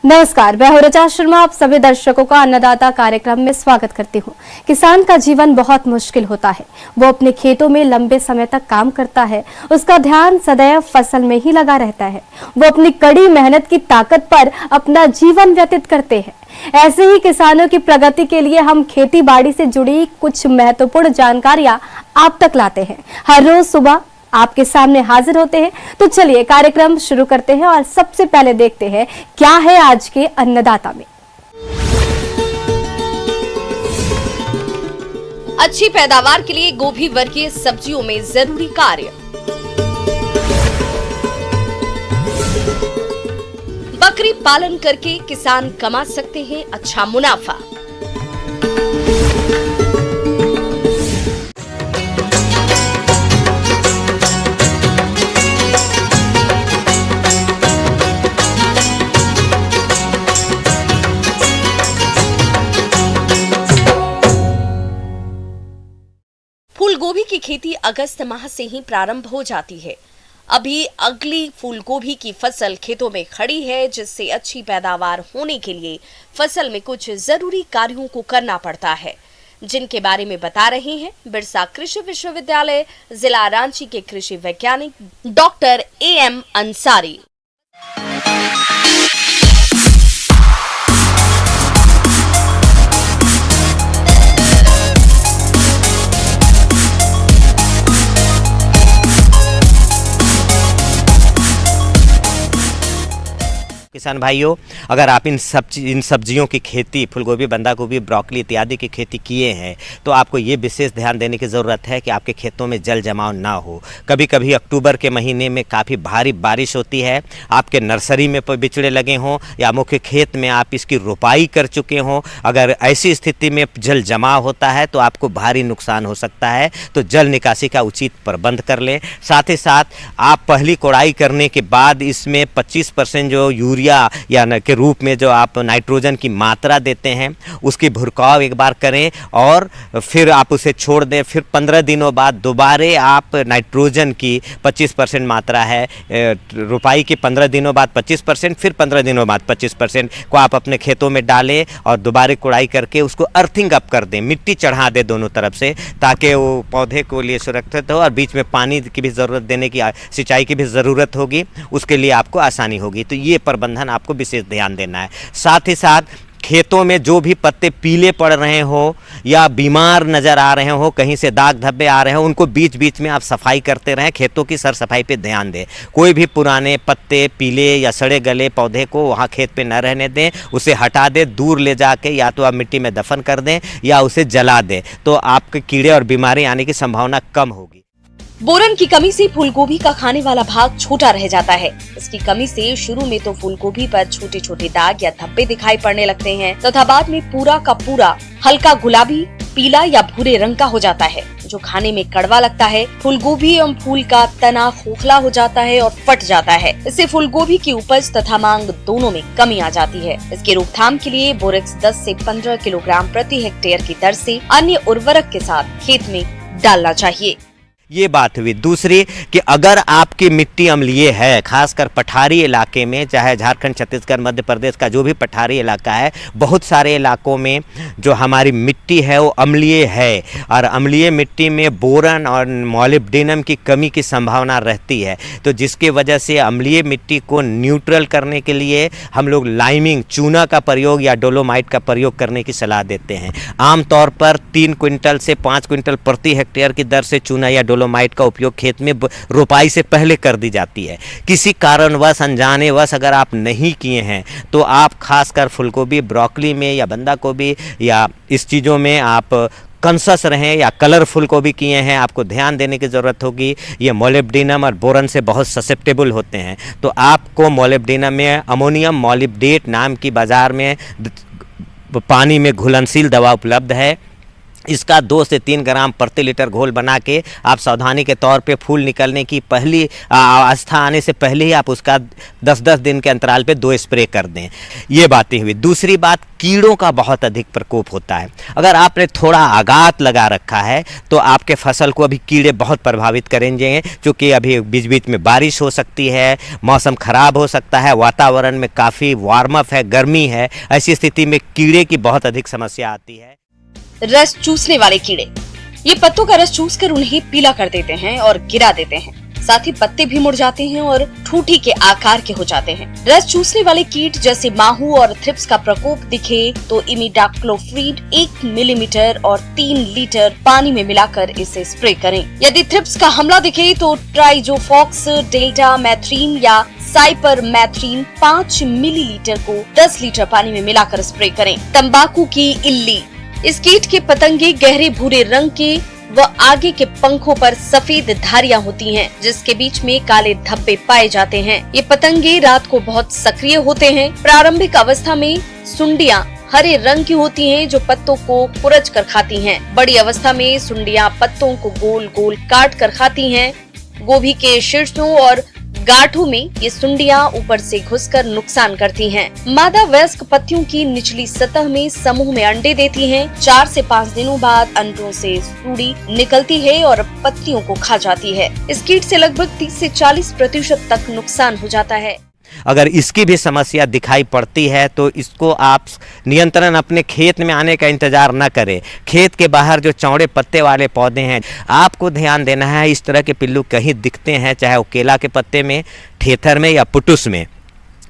नमस्कार, मैं हूं रचा शर्मा। आप सभी दर्शकों का अन्नदाता कार्यक्रम में स्वागत करती हूं। किसान का जीवन बहुत मुश्किल होता है। वो अपने खेतों में लंबे समय तक काम करता है, उसका ध्यान सदैव फसल में ही लगा रहता है। वो अपनी कड़ी मेहनत की ताकत पर अपना जीवन व्यतीत करते हैं। ऐसे ही किसानों की प्रगति के लिए हम खेती बाड़ी से जुड़ी कुछ महत्वपूर्ण जानकारियां आप तक लाते हैं। हर रोज सुबह आपके सामने हाजिर होते हैं। तो चलिए कार्यक्रम शुरू करते हैं और सबसे पहले देखते हैं क्या है आज के अन्नदाता में। अच्छी पैदावार के लिए गोभी वर्गीय सब्जियों में जरूरी कार्य। बकरी पालन करके किसान कमा सकते हैं अच्छा मुनाफा। फूलगोभी की खेती अगस्त माह से ही प्रारंभ हो जाती है। अभी अगली फूलगोभी की फसल खेतों में खड़ी है, जिससे अच्छी पैदावार होने के लिए फसल में कुछ जरूरी कार्यों को करना पड़ता है, जिनके बारे में बता रहे हैं बिरसा कृषि विश्वविद्यालय जिला रांची के कृषि वैज्ञानिक डॉक्टर AM अंसारी। किसान भाइयों, अगर आप इन सब्जियों की खेती, फूलगोभी, बंदा गोभी, ब्रोकली इत्यादि की खेती किए हैं तो आपको ये विशेष ध्यान देने की ज़रूरत है कि आपके खेतों में जल जमाव ना हो। कभी कभी अक्टूबर के महीने में काफ़ी भारी बारिश होती है, आपके नर्सरी में बिचड़े लगे हों या मुख्य खेत में आप इसकी रोपाई कर चुके हों, अगर ऐसी स्थिति में जल जमाव होता है तो आपको भारी नुकसान हो सकता है। तो जल निकासी का उचित प्रबंध कर लें। साथ ही साथ आप पहली कोड़ाई करने के बाद इसमें 25% जो यूरिया या के रूप में जो आप नाइट्रोजन की मात्रा देते हैं उसकी भुरकाव एक बार करें और फिर आप उसे छोड़ दें। फिर 15 दिनों बाद दोबारे आप नाइट्रोजन की 25% मात्रा है, रोपाई के 15 दिनों बाद 25%, फिर 15 दिनों बाद 25% को आप अपने खेतों में डालें और दोबारा कोड़ाई करके उसको अर्थिंग अप कर दें, मिट्टी चढ़ा दें दोनों तरफ से, ताकि वो पौधे को लिए सुरक्षित हो और बीच में पानी की भी ज़रूरत देने की, सिंचाई की भी ज़रूरत होगी, उसके लिए आपको आसानी होगी। तो ये प्रबंधन आपको विशेष ध्यान देना है। साथ ही साथ खेतों में जो भी पत्ते पीले पड़ रहे हो या बीमार नज़र आ रहे हो, कहीं से दाग धब्बे आ रहे हो, उनको बीच बीच में आप सफाई करते रहें। खेतों की सर सफाई पे ध्यान दें। कोई भी पुराने पत्ते, पीले या सड़े गले पौधे को वहाँ खेत पे न रहने दें, उसे हटा दें, दूर ले जाके या तो आप मिट्टी में दफन कर दें या उसे जला दें, तो आपके कीड़े और बीमारी आने की संभावना कम होगी। बोरन की कमी से फूलगोभी का खाने वाला भाग छोटा रह जाता है। इसकी कमी से शुरू में तो फूलगोभी पर छोटे छोटे दाग या धब्बे दिखाई पड़ने लगते हैं तथा बाद में पूरा का पूरा हल्का गुलाबी, पीला या भूरे रंग का हो जाता है, जो खाने में कड़वा लगता है। फूलगोभी एवं फूल का तना खोखला हो जाता है और फट जाता है। इससे फूलगोभी की उपज तथा मांग दोनों में कमी आ जाती है। इसके रोकथाम के लिए बोरेक्स 10 से 15 किलोग्राम प्रति हेक्टेयर की दर से अन्य उर्वरक के साथ खेत में डालना चाहिए। ये बात हुई। दूसरी कि अगर आपकी मिट्टी अम्लीय है, खासकर पठारी इलाके में, चाहे झारखंड, छत्तीसगढ़, मध्य प्रदेश का जो भी पठारी इलाका है, बहुत सारे इलाकों में जो हमारी मिट्टी है वो अम्लीय है और अम्लीय मिट्टी में बोरन और मॉलिब्डेनम की कमी की संभावना रहती है। तो जिसकी वजह से अम्लीय मिट्टी को न्यूट्रल करने के लिए हम लोग लाइमिंग, चूना का प्रयोग या डोलोमाइट का प्रयोग करने की सलाह देते हैं। आमतौर पर 3 क्विंटल से 5 क्विंटल प्रति हेक्टेयर की दर से चूना या डोलोमाइट का उपयोग खेत में रोपाई से पहले कर दी जाती है। किसी कारणवश, अनजानेवश अगर आप नहीं किए हैं तो आप खासकर फूलगोभी, ब्रोकली में या बंदा गोभी या इस चीज़ों में आप कॉन्शियस रहें, या कलरफुल को भी किए हैं, आपको ध्यान देने की ज़रूरत होगी। ये मोलिब्डेनम और बोरन से बहुत ससेप्टेबल होते हैं, तो आपको मोलिब्डेनम में अमोनियम मॉलिब्डेट नाम की बाज़ार में पानी में घुलनशील दवा उपलब्ध है। इसका 2 से 3 ग्राम प्रति लीटर घोल बना के आप सावधानी के तौर पे फूल निकलने की पहली अवस्था आने से पहले ही आप उसका 10-10 दिन के अंतराल पे 2 स्प्रे कर दें। ये बातें हुई। दूसरी बात, कीड़ों का बहुत अधिक प्रकोप होता है। अगर आपने थोड़ा आगात लगा रखा है तो आपके फसल को अभी कीड़े बहुत प्रभावित करेंगे, क्योंकि अभी बीच बीच में बारिश हो सकती है, मौसम खराब हो सकता है, वातावरण में काफ़ी वार्म अप है, गर्मी है। ऐसी स्थिति में कीड़े की बहुत अधिक समस्या आती है। रस चूसने वाले कीड़े, ये पत्तों का रस चूसकर उन्हें पीला कर देते हैं और गिरा देते हैं। साथ ही पत्ते भी मुड़ जाते हैं और ठूठी के आकार के हो जाते हैं। रस चूसने वाले कीट जैसे माहू और थ्रिप्स का प्रकोप दिखे तो इमिडाक्लोप्रिड 1 मिलीमीटर और 3 लीटर पानी में मिलाकर इसे स्प्रे करें। यदि थ्रिप्स का हमला दिखे तो ट्राइजोफॉक्स डेल्टा मैथ्रीन या साइपरमेथ्रिन 5 मिलीलीटर को 10 लीटर पानी में मिलाकर स्प्रे करें। तंबाकू की इल्ली, इस कीट के पतंगे गहरे भूरे रंग के व आगे के पंखों पर सफेद धारियां होती हैं, जिसके बीच में काले धब्बे पाए जाते हैं। ये पतंगे रात को बहुत सक्रिय होते हैं। प्रारंभिक अवस्था में सुंडियां हरे रंग की होती हैं, जो पत्तों को कुरच कर खाती हैं। बड़ी अवस्था में सुंडियां पत्तों को गोल गोल काट कर खाती हैं। गोभी के शीर्षों और गांठों में ये सुंडियां ऊपर से घुसकर नुकसान करती हैं। मादा वयस्क पत्तियों की निचली सतह में समूह में अंडे देती हैं। 4 से 5 दिनों बाद अंडों से सूड़ी निकलती है और पत्तियों को खा जाती है। इस कीट से लगभग 30 से 40% तक नुकसान हो जाता है। अगर इसकी भी समस्या दिखाई पड़ती है तो इसको आप नियंत्रण अपने खेत में आने का इंतजार न करें। खेत के बाहर जो चौड़े पत्ते वाले पौधे हैं, आपको ध्यान देना है। इस तरह के पिल्लू कहीं दिखते हैं, चाहे वो केला के पत्ते में, ठेथर में या पुटुस में,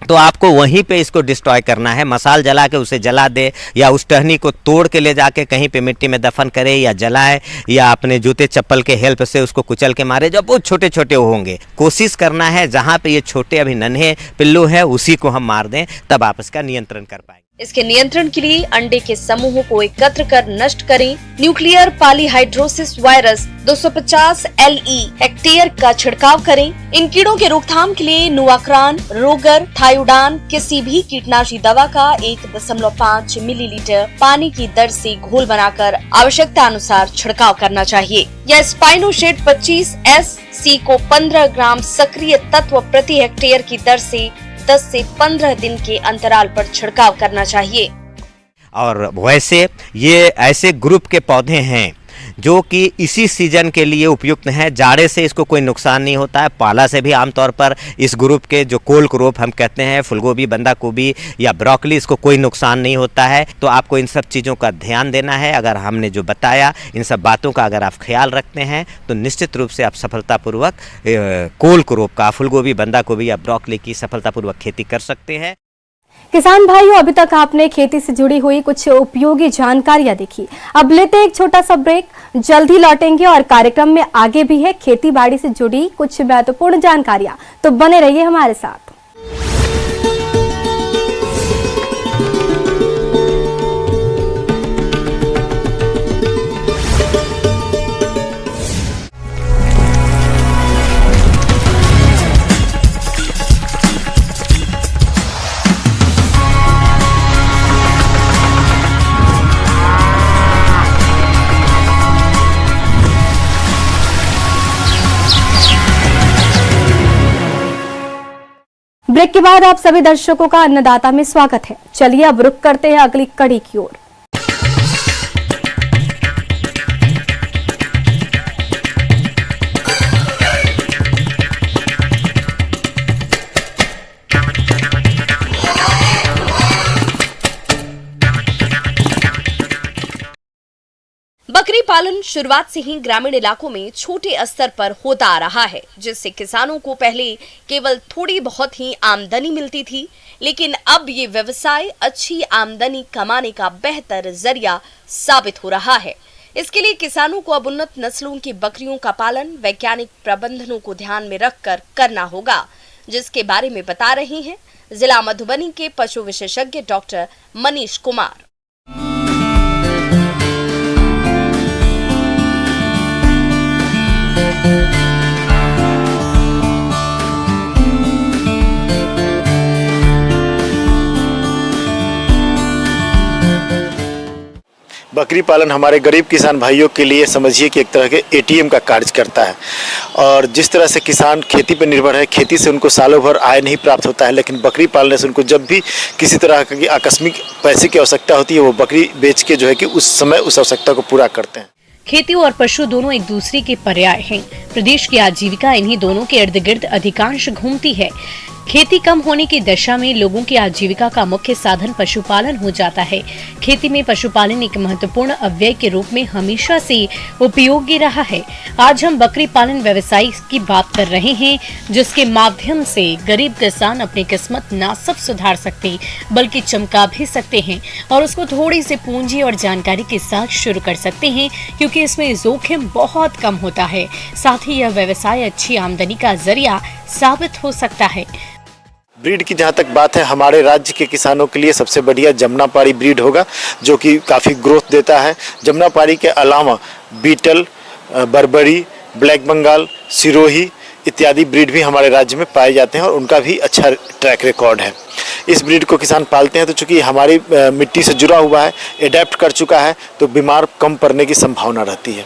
तो आपको वहीं पे इसको डिस्ट्रॉय करना है। मसाल जला के उसे जला दे या उस टहनी को तोड़ के ले जाके कहीं पे मिट्टी में दफन करे या जलाए, या अपने जूते चप्पल के हेल्प से उसको कुचल के मारे। जब बहुत छोटे छोटे होंगे, कोशिश करना है जहाँ पे ये छोटे अभी नन्हे पिल्लू है उसी को हम मार दें, तब आप इसका नियंत्रण कर पाएंगे। इसके नियंत्रण के लिए अंडे के समूहों को एकत्र कर नष्ट करें। Nuclear polyhedrosis virus 250 LE hectare का छिड़काव करें। इन कीड़ों के रोकथाम के लिए नुआक्रान, रोगर, थायोडान किसी भी कीटनाशी दवा का 1.5 मिलीलीटर पानी की दर से घोल बनाकर आवश्यकता अनुसार छिड़काव करना चाहिए। या स्पाइनोशेड 25 SC को 15 ग्राम सक्रिय तत्व प्रति हेक्टेयर की दर से 10 से 15 दिन के अंतराल पर छिड़काव करना चाहिए। और वैसे ये ऐसे ग्रुप के पौधे हैं जो कि इसी सीजन के लिए उपयुक्त हैं। जाड़े से इसको कोई नुकसान नहीं होता है, पाला से भी आमतौर पर इस ग्रुप के जो कोल क्रॉप हम कहते हैं, फूलगोभी, बंदा गोभी या ब्रोकली, इसको कोई नुकसान नहीं होता है। तो आपको इन सब चीज़ों का ध्यान देना है। अगर हमने जो बताया इन सब बातों का अगर आप ख्याल रखते हैं तो निश्चित रूप से आप सफलतापूर्वक कोल क्रॉप का, फूलगोभी, बंदा गोभी या ब्रोकली की सफलतापूर्वक खेती कर सकते हैं। किसान भाइयों, अभी तक आपने खेती से जुड़ी हुई कुछ उपयोगी जानकारियां देखी। अब लेते हैं एक छोटा सा ब्रेक, जल्द ही लौटेंगे और कार्यक्रम में आगे भी है खेती बाड़ी से जुड़ी कुछ महत्वपूर्ण जानकारियां, तो बने रहिए हमारे साथ। ब्रेक के बाद आप सभी दर्शकों का अन्नदाता में स्वागत है। चलिए अब रुक करते हैं अगली कड़ी की ओर। बकरी पालन शुरुआत से ही ग्रामीण इलाकों में छोटे स्तर पर होता आ रहा है, जिससे किसानों को पहले केवल थोड़ी बहुत ही आमदनी मिलती थी, लेकिन अब ये व्यवसाय अच्छी आमदनी कमाने का बेहतर जरिया साबित हो रहा है। इसके लिए किसानों को अब उन्नत नस्लों की बकरियों का पालन वैज्ञानिक प्रबंधनों को ध्यान में रखकर करना होगा, जिसके बारे में बता रहे हैं जिला मधुबनी के पशु विशेषज्ञ डॉक्टर मनीष कुमार। बकरी पालन हमारे गरीब किसान भाइयों के लिए समझिए कि एक तरह के एटीएम का कार्य करता है। और जिस तरह से किसान खेती पर निर्भर है, खेती से उनको सालों भर आय नहीं प्राप्त होता है, लेकिन बकरी पालने से उनको जब भी किसी तरह की आकस्मिक पैसे की आवश्यकता होती है, वो बकरी बेच के जो है कि उस समय उस आवश्यकता को पूरा करते हैं। खेती और पशु दोनों एक दूसरे के पर्याय हैं। प्रदेश की आजीविका इन्हीं दोनों के इर्द गिर्द अधिकांश घूमती है। खेती कम होने की दशा में लोगों की आजीविका का मुख्य साधन पशुपालन हो जाता है। खेती में पशुपालन एक महत्वपूर्ण अव्यय के रूप में हमेशा से उपयोगी रहा है। आज हम बकरी पालन व्यवसाय की बात कर रहे हैं, जिसके माध्यम से गरीब किसान अपनी किस्मत न सिर्फ सुधार सकते बल्कि चमका भी सकते हैं और उसको थोड़ी सी पूंजी और जानकारी के साथ शुरू कर सकते हैं, क्योंकि इसमें जोखिम बहुत कम होता है। साथ ही यह व्यवसाय अच्छी आमदनी का जरिया साबित हो सकता है। ब्रीड की जहाँ तक बात है, हमारे राज्य के किसानों के लिए सबसे बढ़िया जमुनापारी ब्रीड होगा, जो कि काफ़ी ग्रोथ देता है। जमुनापारी के अलावा बीटल, बर्बरी, ब्लैक बंगाल, सिरोही इत्यादि ब्रीड भी हमारे राज्य में पाए जाते हैं और उनका भी अच्छा ट्रैक रिकॉर्ड है। इस ब्रीड को किसान पालते हैं तो चूँकि हमारी मिट्टी से जुड़ा हुआ है, एडेप्ट कर चुका है, तो बीमार कम पड़ने की संभावना रहती है।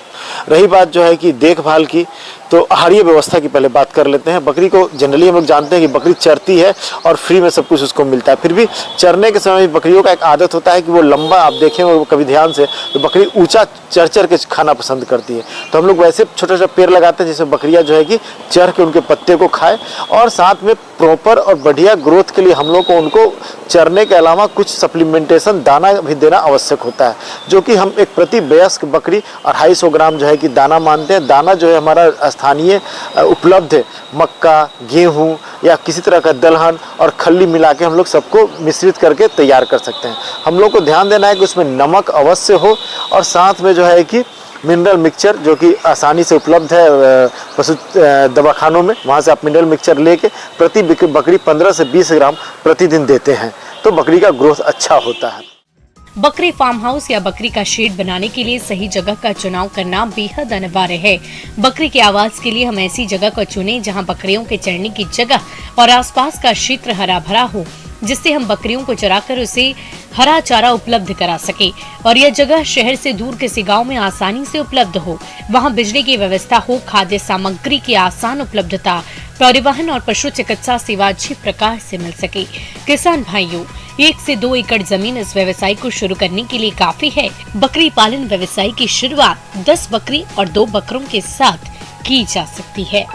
रही बात जो है कि देखभाल की, तो आहारीय व्यवस्था की पहले बात कर लेते हैं। बकरी को जनरली हम लोग जानते हैं कि बकरी चरती है और फ्री में सब कुछ उसको मिलता है। फिर भी चरने के समय बकरियों का एक आदत होता है कि वो लंबा, आप देखें वो कभी ध्यान से, तो बकरी ऊंचा चर चर के खाना पसंद करती है। तो हम लोग वैसे छोटे छोटे पेड़ लगाते हैं जिसमें बकरियां जो है कि चर के उनके पत्ते को खाए, और साथ में प्रॉपर और बढ़िया ग्रोथ के लिए हम लोग को उनको चरने के अलावा कुछ सप्लीमेंटेशन दाना भी देना आवश्यक होता है, जो कि हम एक प्रति वयस्क बकरी 250 ग्राम जो है कि दाना मानते हैं। दाना जो है हमारा स्थानीय उपलब्ध है, मक्का, गेहूं या किसी तरह का दलहन और खल्ली मिला के हम लोग सबको मिश्रित करके तैयार कर सकते हैं। हम लोग को ध्यान देना है कि उसमें नमक अवश्य हो, और साथ में जो है कि मिनरल मिक्सचर जो कि आसानी से उपलब्ध है पशु दवाखानों में, वहाँ से आप मिनरल मिक्सचर लेके प्रति बकरी 15 से 20 ग्राम प्रतिदिन देते हैं, तो बकरी का ग्रोथ अच्छा होता है। बकरी फार्म हाउस या बकरी का शेड बनाने के लिए सही जगह का चुनाव करना बेहद अनिवार्य है। बकरी के आवास के लिए हम ऐसी जगह को चुनें जहां बकरियों के चरने की जगह और आसपास का क्षेत्र हरा भरा हो, जिससे हम बकरियों को चराकर उसे हरा चारा उपलब्ध करा सके, और यह जगह शहर से दूर किसी गांव में आसानी से उपलब्ध हो। वहां बिजली की व्यवस्था हो, खाद्य सामग्री की आसान उपलब्धता, परिवहन और पशु चिकित्सा सेवा अच्छी प्रकार से मिल सके। किसान भाइयों, 1 से 2 एकड़ जमीन इस व्यवसाय को शुरू करने के लिए काफी है। बकरी पालन व्यवसाय की शुरुआत 10 बकरी और 2 बकरों के साथ की जा सकती है।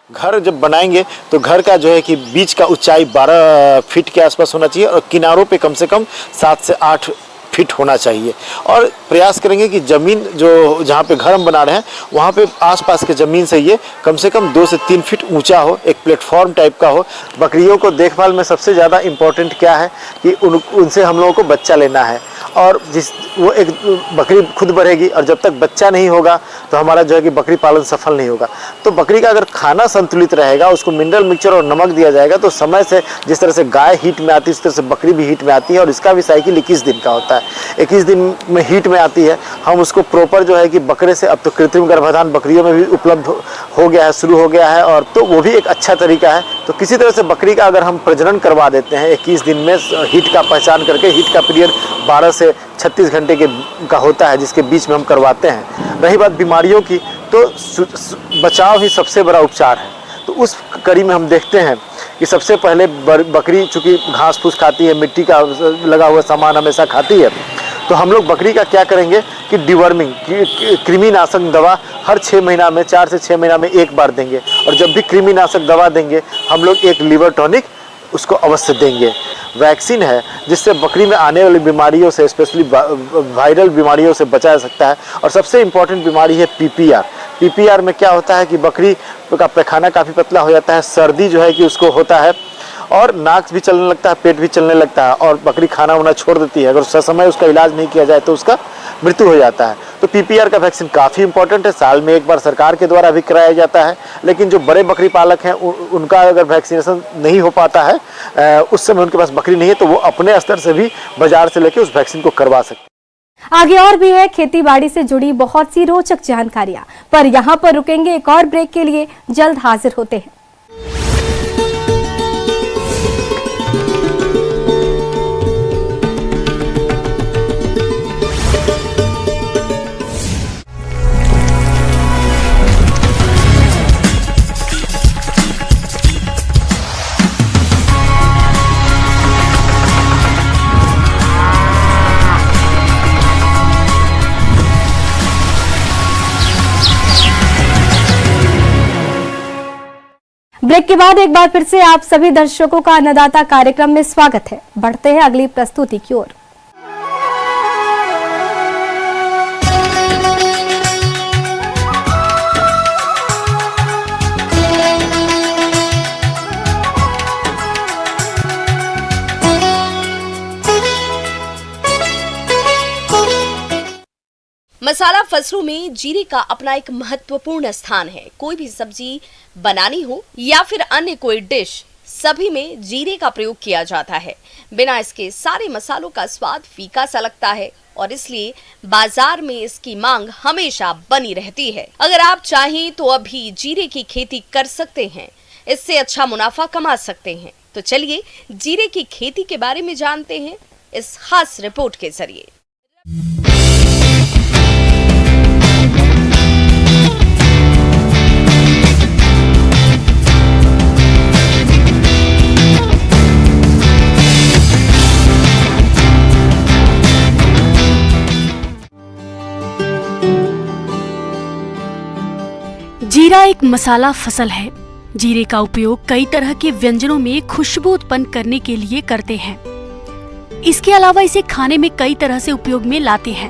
घर जब बनाएंगे तो घर का जो है कि बीच का ऊंचाई 12 फीट के आसपास होना चाहिए और किनारों पे कम से कम 7 से 8 फीट होना चाहिए। और प्रयास करेंगे कि ज़मीन जो जहाँ पे घर हम बना रहे हैं वहाँ पे आसपास के ज़मीन से ये कम से कम 2 से 3 फीट ऊंचा हो, एक प्लेटफॉर्म टाइप का हो। बकरियों को देखभाल में सबसे ज़्यादा इम्पोर्टेंट क्या है कि उनसे हम लोगों को बच्चा लेना है, और वो एक बकरी खुद बढ़ेगी, और जब तक बच्चा नहीं होगा तो हमारा जो है कि बकरी पालन सफल नहीं होगा। तो बकरी का अगर खाना संतुलित रहेगा, उसको मिनरल मिक्सचर और नमक दिया जाएगा, तो समय से जिस तरह से गाय हीट में आती है उस तरह से बकरी भी हीट में आती है, और इसका भी साइकिल 21 दिन का होता है। 21 दिन में हीट में आती है। हम उसको प्रॉपर जो है कि बकरे से, अब तो कृत्रिम गर्भाधान बकरियों में भी उपलब्ध हो गया है, शुरू हो गया है, और तो वो भी एक अच्छा तरीका है। तो किसी तरह से बकरी का अगर हम प्रजनन करवा देते हैं 21 दिन में, हीट का पहचान करके, हीट का पीरियड 12 से 36 घंटे का होता है जिसके बीच में हम करवाते हैं। रही बात बीमारियों की, तो बचाव ही सबसे बड़ा उपचार है। तो उस कड़ी में हम देखते हैं कि सबसे पहले बकरी चूँकि घास फूस खाती है, मिट्टी का लगा हुआ सामान हमेशा खाती है, तो हम लोग बकरी का क्या करेंगे कि डिवर्मिंग, कृमिनाशक दवा हर 6 महीना में, 4 से 6 महीना में एक बार देंगे। और जब भी कृमिनाशक दवा देंगे हम लोग एक लिवर टॉनिक उसको अवश्य देंगे। वैक्सीन है जिससे बकरी में आने वाली बीमारियों से, स्पेशली वायरल बीमारियों से बचा जा सकता है। और सबसे इम्पॉर्टेंट बीमारी है पीपीआर। पीपीआर में क्या होता है कि बकरी का पैखाना काफ़ी पतला हो जाता है, सर्दी जो है कि उसको होता है, और नाक भी चलने लगता है, पेट भी चलने लगता है, और बकरी खाना वाना छोड़ देती है। अगर समय उसका इलाज नहीं किया जाए तो उसका मृत्यु हो जाता है। तो पीपीआर का वैक्सीन काफ़ी इंपॉर्टेंट है, साल में एक बार सरकार के द्वारा भी कराया जाता है। लेकिन जो बड़े बकरी पालक हैं उनका अगर वैक्सीनेशन नहीं हो पाता है, उस समय उनके पास बकरी नहीं है, तो वो अपने स्तर से भी बाजार से लेके उस वैक्सीन को करवा सकते हैं। आगे और भी है खेती बाड़ी से जुड़ी बहुत सी रोचक जानकारियां, पर यहाँ पर रुकेंगे एक और ब्रेक के लिए, जल्द हाजिर होते हैं। ब्रेक के बाद एक बार फिर से आप सभी दर्शकों का अन्नदाता कार्यक्रम में स्वागत है। बढ़ते हैं अगली प्रस्तुति की ओर। मसाला फसलों में जीरे का अपना एक महत्वपूर्ण स्थान है। कोई भी सब्जी बनानी हो या फिर अन्य कोई डिश, सभी में जीरे का प्रयोग किया जाता है। बिना इसके सारे मसालों का स्वाद फीका सा लगता है और इसलिए बाजार में इसकी मांग हमेशा बनी रहती है। अगर आप चाहें तो अभी जीरे की खेती कर सकते हैं, इससे अच्छा मुनाफा कमा सकते हैं। तो चलिए जीरे की खेती के बारे में जानते हैं इस खास रिपोर्ट के जरिए। जीरा एक मसाला फसल है। जीरे का उपयोग कई तरह के व्यंजनों में खुशबू उत्पन्न करने के लिए करते हैं। इसके अलावा इसे खाने में कई तरह से उपयोग में लाते हैं,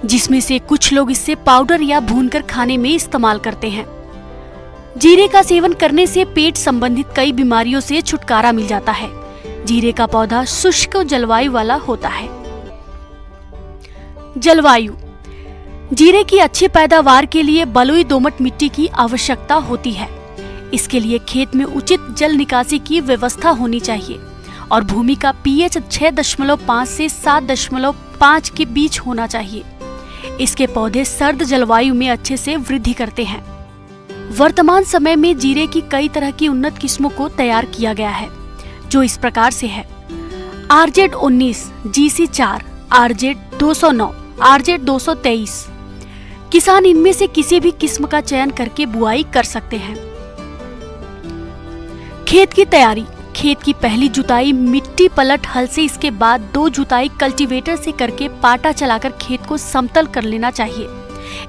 जिसमें से कुछ लोग इससे पाउडर या भूनकर खाने में इस्तेमाल करते हैं। जीरे का सेवन करने से पेट संबंधित कई बीमारियों से छुटकारा मिल जाता है। जीरे का पौधा शुष्क जलवायु वाला होता है। जलवायु: जीरे की अच्छी पैदावार के लिए बलुई दोमट मिट्टी की आवश्यकता होती है। इसके लिए खेत में उचित जल निकासी की व्यवस्था होनी चाहिए और भूमि का पीएच 6.5 से 7.5 के बीच होना चाहिए। इसके पौधे सर्द जलवायु में अच्छे से वृद्धि करते हैं। वर्तमान समय में जीरे की कई तरह की उन्नत किस्मों को तैयार किया गया है, जो इस प्रकार से है: RZ19, GC4, RZ209, RZ223। किसान इनमें से किसी भी किस्म का चयन करके बुआई कर सकते हैं। खेत की तैयारी: खेत की पहली जुताई मिट्टी पलट हल से, इसके बाद 2 जुताई कल्टीवेटर से करके पाटा चलाकर खेत को समतल कर लेना चाहिए।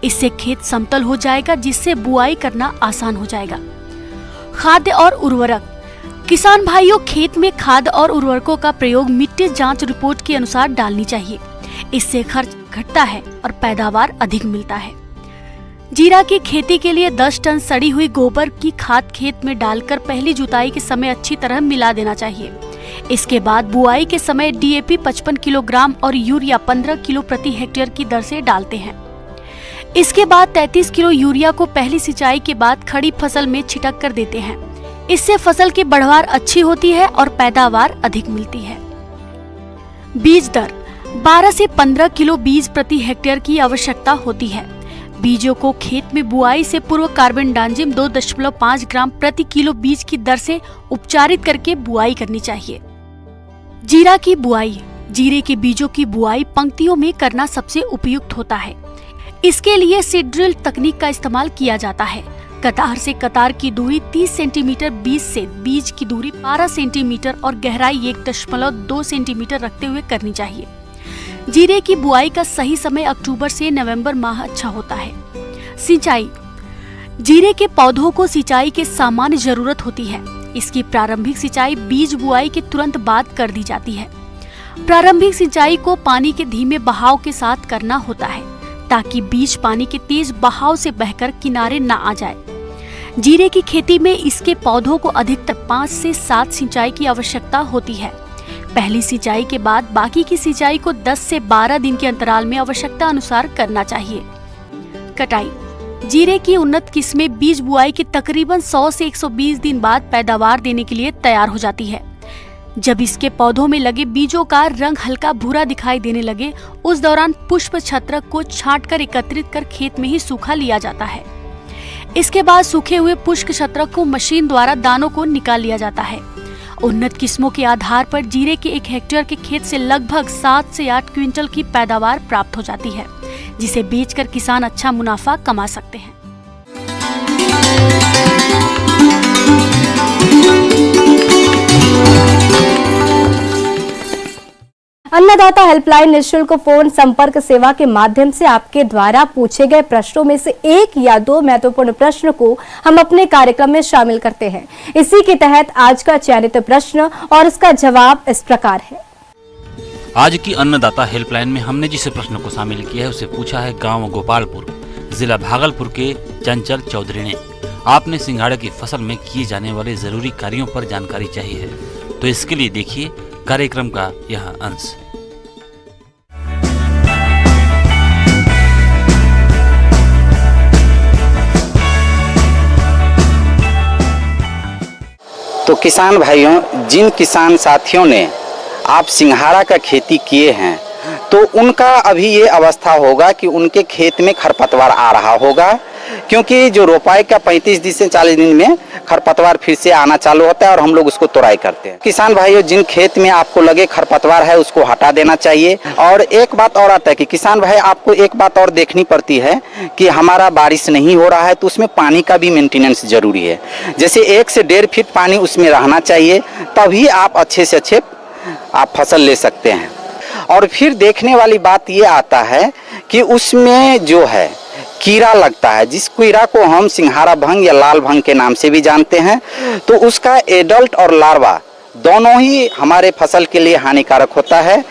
इससे खेत समतल हो जाएगा, जिससे बुआई करना आसान हो जाएगा। खाद्य और उर्वरक: किसान भाइयों, खेत में खाद और उर्वरकों का प्रयोग मिट्टी जांच रिपोर्ट के अनुसार डालनी चाहिए। इससे खर्च घटता है और पैदावार अधिक मिलता है। जीरा की खेती के लिए 10 टन सड़ी हुई गोबर की खाद खेत में डालकर पहली जुताई के समय अच्छी तरह मिला देना चाहिए। इसके बाद बुआई के समय DAP 55 किलोग्राम और यूरिया 15 किलो प्रति हेक्टेयर की दर से डालते हैं। इसके बाद 33 किलो यूरिया को पहली सिंचाई के बाद खड़ी फसल में छिटक कर देते हैं। इससे फसल की बढ़वार अच्छी होती है और पैदावार अधिक मिलती है। बीज दर: 12 से 15 किलो बीज प्रति हेक्टेयर की आवश्यकता होती है। बीजों को खेत में बुआई से पूर्व कार्बेंडाजिम 2.5 ग्राम प्रति किलो बीज की दर से उपचारित करके बुआई करनी चाहिए। जीरा की बुआई: जीरे के बीजों की बुआई पंक्तियों में करना सबसे उपयुक्त होता है। इसके लिए सीड ड्रिल तकनीक का इस्तेमाल किया जाता है। कतार से कतार की दूरी 30 सेंटीमीटर, बीज से बीज की दूरी 12 सेंटीमीटर और गहराई 1.2 सेंटीमीटर रखते हुए करनी चाहिए। जीरे की बुआई का सही समय अक्टूबर से नवंबर माह अच्छा होता है। सिंचाई: जीरे के पौधों को सिंचाई की सामान्य जरूरत होती है। इसकी प्रारंभिक सिंचाई बीज बुआई के तुरंत बाद कर दी जाती है। प्रारंभिक सिंचाई को पानी के धीमे बहाव के साथ करना होता है, ताकि बीज पानी के तेज बहाव से बहकर किनारे न आ जाए। जीरे की खेती में इसके पौधों को अधिकतर 5 से 7 सिंचाई की आवश्यकता होती है। पहली सिंचाई के बाद बाकी की सिंचाई को 10 से 12 दिन के अंतराल में आवश्यकता अनुसार करना चाहिए। कटाई: जीरे की उन्नत किस्में बीज बुआई के तकरीबन 100 से 120 दिन बाद पैदावार देने के लिए तैयार हो जाती है। जब इसके पौधों में लगे बीजों का रंग हल्का भूरा दिखाई देने लगे, उस दौरान पुष्प छत्रक को छांटकर एकत्रित कर खेत में ही सूखा लिया जाता है। इसके बाद सूखे हुए पुष्प छत्रक को मशीन द्वारा दानों को निकाल लिया जाता है। उन्नत किस्मों के आधार पर जीरे के 1 हेक्टेयर के खेत से लगभग 7 से 8 क्विंटल की पैदावार प्राप्त हो जाती है, जिसे बेचकर किसान अच्छा मुनाफा कमा सकते हैं। अन्नदाता अन्नदाता हेल्पलाइन निःशुल्क फोन संपर्क सेवा के माध्यम से आपके द्वारा पूछे गए प्रश्नों में से एक या दो महत्वपूर्ण प्रश्न को हम अपने कार्यक्रम में शामिल करते हैं। इसी के तहत आज का चयनित प्रश्न और उसका जवाब इस प्रकार है। आज की अन्नदाता हेल्पलाइन में हमने जिस प्रश्न को शामिल किया है उसे पूछा है गांव गोपालपुर, जिला भागलपुर के चंचल चौधरी ने। आपने सिंघाड़े की फसल में किए जाने वाले जरूरी कार्यों पर जानकारी चाहिए है, तो इसके लिए देखिए कार्यक्रम का यह अंश। तो किसान भाइयों, जिन किसान साथियों ने आप सिंघाड़ा का खेती किए हैं तो उनका अभी ये अवस्था होगा कि उनके खेत में खरपतवार आ रहा होगा, क्योंकि जो रोपाई का 35 दिन से 40 दिन में खरपतवार फिर से आना चालू होता है और हम लोग उसको तोड़ाई करते हैं। किसान भाइयों, जिन खेत में आपको लगे खरपतवार है उसको हटा देना चाहिए। और एक बात और आता है कि किसान भाई, आपको एक बात और देखनी पड़ती है कि हमारा बारिश नहीं हो रहा है तो उसमें पानी का भी मेंटेनेंस जरूरी है। जैसे 1 से 1.5 फीट पानी उसमें रहना चाहिए, तभी आप अच्छे से अच्छे आप फसल ले सकते हैं। और फिर देखने वाली बात ये आता है कि उसमें जो है कीड़ा लगता है, जिस कीड़ा को हम सिंघाड़ा भंग या लाल भंग के नाम से भी जानते हैं, तो उसका एडल्ट और लार्वा दोनों ही हमारे फसल के लिए हानिकारक होता है।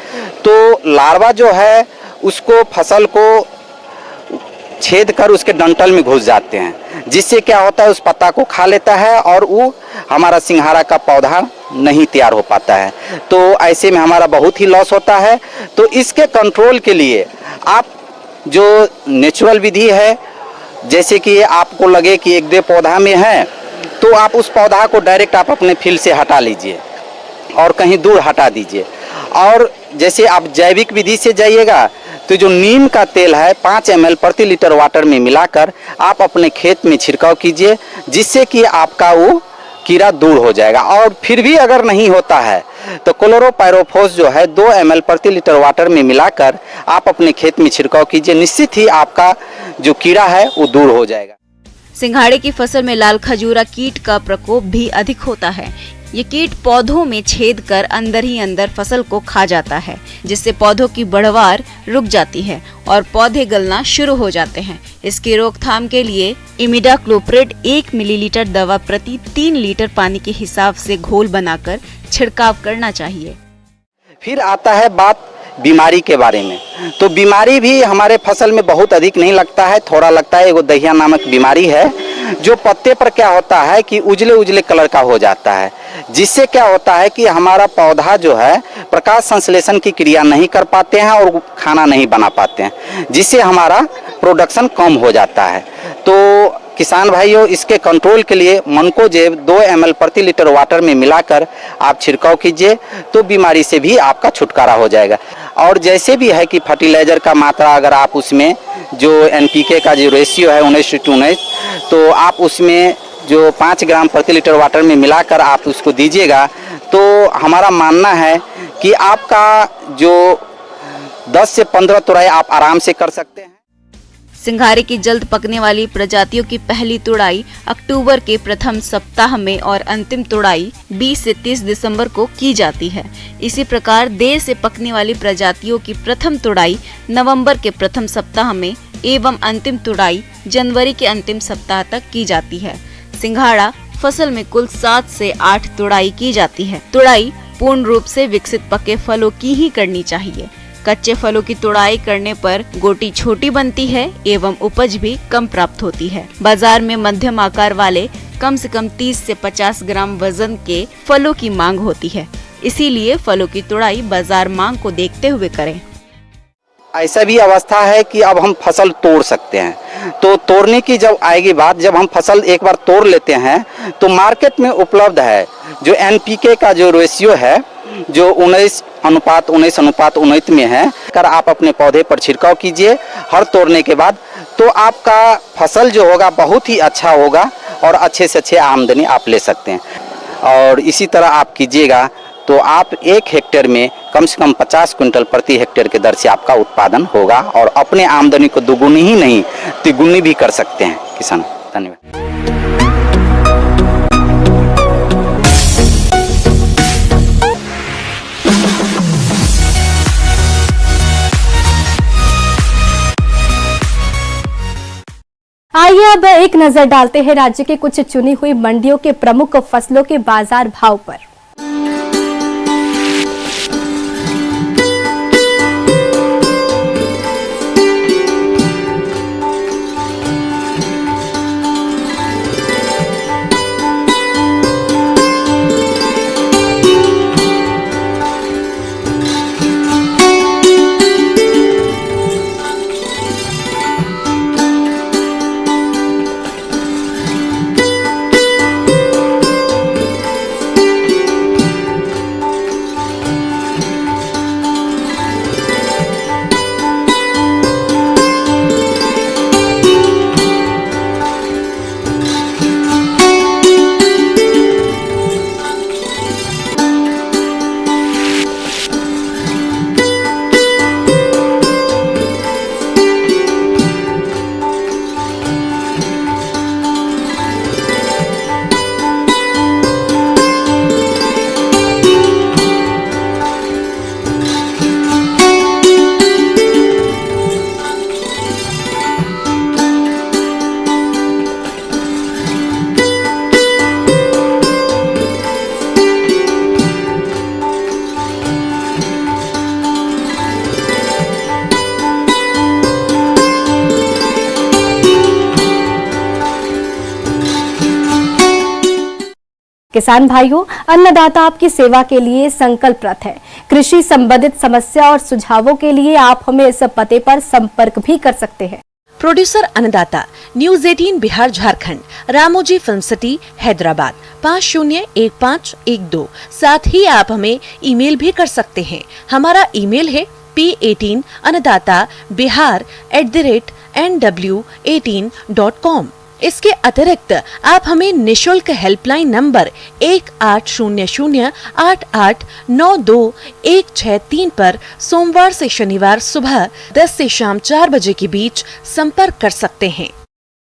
तो लार्वा जो है उसको फसल को छेद कर उसके डंठल में घुस जाते हैं, जिससे क्या होता है उस पत्ता को खा लेता है और वो हमारा सिंघाड़ा का पौधा नहीं तैयार हो पाता है। तो ऐसे में हमारा बहुत ही लॉस होता है। तो इसके कंट्रोल के लिए आप जो नेचुरल विधि है, जैसे कि आपको लगे कि 1-2 पौधा में है तो आप उस पौधा को डायरेक्ट आप अपने फील्ड से हटा लीजिए और कहीं दूर हटा दीजिए। और जैसे आप जैविक विधि से जाइएगा तो जो नीम का तेल है 5 ml प्रति लीटर वाटर में मिलाकर आप अपने खेत में छिड़काव कीजिए, जिससे कि आपका वो कीड़ा दूर हो जाएगा। और फिर भी अगर नहीं होता है तो क्लोरोपाइरोफॉस जो है 2 ml प्रति लीटर वाटर में मिलाकर आप अपने खेत में छिड़काव कीजिए, निश्चित ही आपका जो कीड़ा है वो दूर हो जाएगा। सिंघाड़े की फसल में लाल खजूरा कीट का प्रकोप भी अधिक होता है। ये कीट पौधों में छेद कर अंदर ही अंदर फसल को खा जाता है, जिससे पौधों की बढ़वार रुक जाती है और पौधे गलना शुरू हो जाते हैं। इसकी रोकथाम के लिए इमिडाक्लोप्रिड 1 मिलीलीटर दवा प्रति 3 लीटर पानी के हिसाब से घोल बनाकर छिड़काव करना चाहिए। फिर आता है बात बीमारी के बारे में। तो बीमारी भी हमारे फसल में बहुत अधिक नहीं लगता है, थोड़ा लगता है। एगो दहिया नामक बीमारी है, जो पत्ते पर क्या होता है कि उजले उजले कलर का हो जाता है, जिससे क्या होता है कि हमारा पौधा जो है प्रकाश संश्लेषण की क्रिया नहीं कर पाते हैं और खाना नहीं बना पाते हैं, जिससे हमारा प्रोडक्शन कम हो जाता है। तो किसान भाइयों, इसके कंट्रोल के लिए मनकोजेब 2 ml प्रति लीटर वाटर में मिलाकर आप छिड़काव कीजिए, तो बीमारी से भी आपका छुटकारा हो जाएगा। और जैसे भी है कि फर्टिलाइजर का मात्रा अगर आप उसमें जो NPK का जो रेशियो है 19:19, तो आप उसमें जो 5 ग्राम प्रति लीटर वाटर में मिलाकर आप उसको दीजिएगा, तो हमारा मानना है कि आपका जो 10 से 15 तुड़ाई आप आराम से कर सकते हैं। सिंघाड़े की जल्द पकने वाली प्रजातियों की पहली तुड़ाई अक्टूबर के प्रथम सप्ताह में और अंतिम तुड़ाई 20 से 30 दिसंबर को की जाती है। इसी प्रकार देर से पकने वाली प्रजातियों की प्रथम तुड़ाई नवंबर के प्रथम सप्ताह में एवं अंतिम तुड़ाई जनवरी के अंतिम सप्ताह तक की जाती है। सिंघाड़ा फसल में कुल 7 से 8 तुड़ाई की जाती है। तुड़ाई पूर्ण रूप से विकसित पके फलों की ही करनी चाहिए। कच्चे फलों की तुड़ाई करने पर गोटी छोटी बनती है एवं उपज भी कम प्राप्त होती है। बाजार में मध्यम आकार वाले कम से कम 30 से 50 ग्राम वजन के फलों की मांग होती है, इसीलिए फलों की तुड़ाई बाजार मांग को देखते हुए करें। ऐसा भी अवस्था है कि अब हम फसल तोड़ सकते हैं, तो तोड़ने की जब आएगी बात, जब हम फसल एक बार तोड़ लेते हैं तो मार्केट में उपलब्ध है जो NPK का जो रेशियो है जो 19:19 में है, कर आप अपने पौधे पर छिड़काव कीजिए हर तोड़ने के बाद, तो आपका फसल जो होगा बहुत ही अच्छा होगा और अच्छे से अच्छे आमदनी आप ले सकते हैं। और इसी तरह आप कीजिएगा तो आप 1 हेक्टेयर में कम से कम 50 क्विंटल प्रति हेक्टेयर के दर से आपका उत्पादन होगा और अपने आमदनी को दुगुनी ही नहीं तिगुनी भी कर सकते हैं किसान। धन्यवाद। आइए अब एक नजर डालते हैं राज्य के कुछ चुनी हुई मंडियों के प्रमुख फसलों के बाजार भाव पर। किसान भाइयों, अन्नदाता आपकी सेवा के लिए संकल्परत है। कृषि संबंधित समस्या और सुझावों के लिए आप हमें इस पते पर संपर्क भी कर सकते हैं। प्रोड्यूसर अन्नदाता, news 18 Bihar Jharkhand, Ramoji film city Hyderabad 501512। साथ ही आप हमें ईमेल भी कर सकते हैं। हमारा ईमेल है p18annadatabihar@nw18.com। इसके अतिरिक्त आप हमें निशुल्क हेल्पलाइन नंबर 180088921663 पर सोमवार से शनिवार सुबह 10 से शाम 4 बजे के बीच संपर्क कर सकते हैं।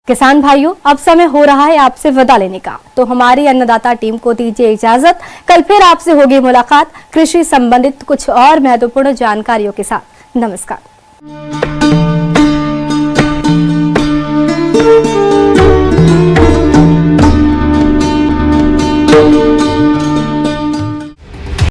किसान भाइयों, अब समय हो रहा है आपसे विदा लेने का, तो हमारी अन्नदाता टीम को दीजिए इजाजत। कल फिर आपसे होगी मुलाकात कृषि संबंधित कुछ और महत्वपूर्ण जानकारियों के साथ। नमस्कार।